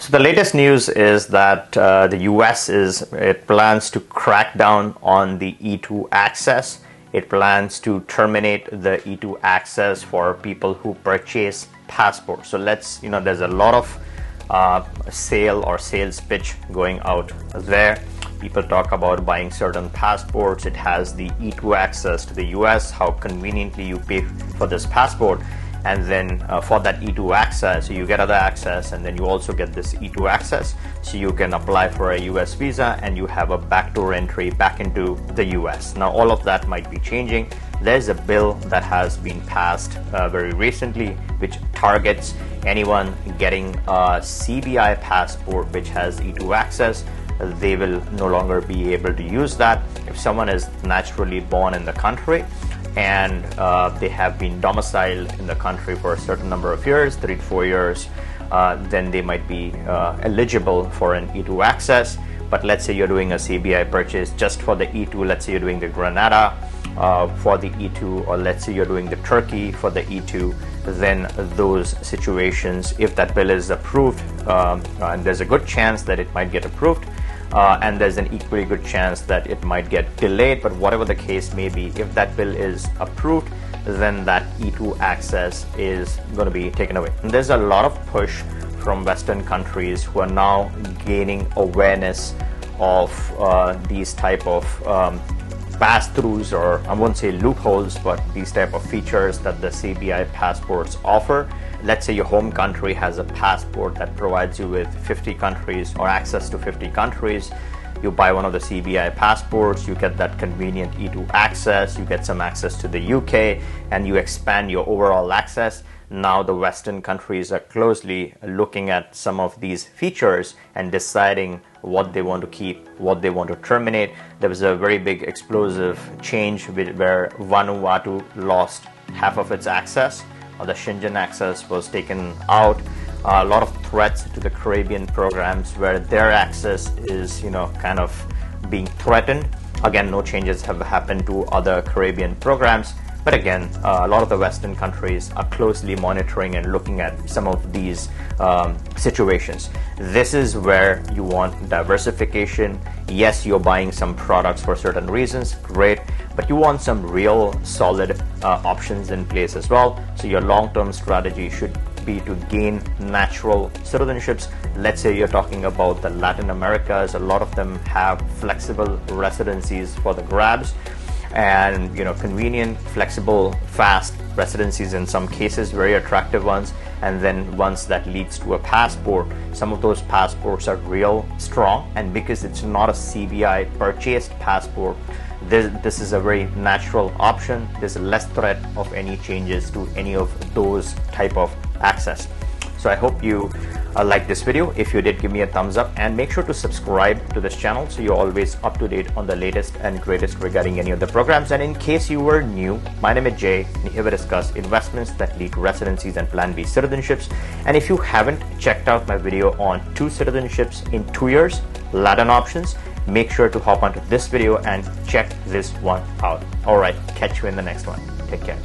So the latest news is that the US plans to crack down on the E2 access. It plans to terminate the E2 access for people who purchase passports. So there's a lot of sales pitch going out there. People talk about buying certain passports. It has the E2 access to the US, how conveniently you pay for this passport. And then for that E2 access, you get other access, and then you also get this E2 access. So you can apply for a US visa and you have a backdoor entry back into the US. Now, all of that might be changing. There's a bill that has been passed very recently, which targets anyone getting a CBI passport which has E2 access. They will no longer be able to use that. If someone is naturally born in the country and they have been domiciled in the country for a certain number of years, 3 to 4 years, then they might be eligible for an E2 access. But let's say you're doing a CBI purchase just for the E2, let's say you're doing the Grenada for the E2, or let's say you're doing the Turkey for the E2, then those situations, if that bill is approved, and there's a good chance that it might get approved, and there's an equally good chance that it might get delayed, but whatever the case may be, if that bill is approved, then that E2 access is going to be taken away. And there's a lot of push from Western countries who are now gaining awareness of these type of pass-throughs, or I won't say loopholes, but these type of features that the CBI passports offer. Let's say your home country has a passport that provides you with 50 countries or access to 50 countries. You buy one of the CBI passports, you get that convenient E2 access, you get some access to the UK, and you expand your overall access. Now the Western countries are closely looking at some of these features and deciding what they want to keep, what they want to terminate. There was a very big explosive change where Vanuatu lost half of its access. The Schengen access was taken out. A lot of threats to the Caribbean programs where their access is, kind of being threatened. Again, no changes have happened to other Caribbean programs. But again, a lot of the Western countries are closely monitoring and looking at some of these situations. This is where you want diversification. Yes, you're buying some products for certain reasons, great, but you want some real solid options in place as well. So your long-term strategy should be to gain natural citizenships. Let's say you're talking about the Latin Americas. A lot of them have flexible residencies for the grabs, and convenient, flexible, fast residencies, in some cases very attractive ones, and then once that leads to a passport. Some of those passports are real strong, and because it's not a CBI purchased passport, this is a very natural option. There's less threat of any changes to any of those type of access. So I hope you like this video. If you did, give me a thumbs up and make sure to subscribe to this channel so you're always up to date on the latest and greatest regarding any of the programs. And in case you were new, my name is Jay, and here we discuss investments that lead to residencies and Plan B citizenships. And if you haven't checked out my video on 2 citizenships in 2 years, Latin options, make sure to hop onto this video and check this one out. All right, catch you in the next one. Take care.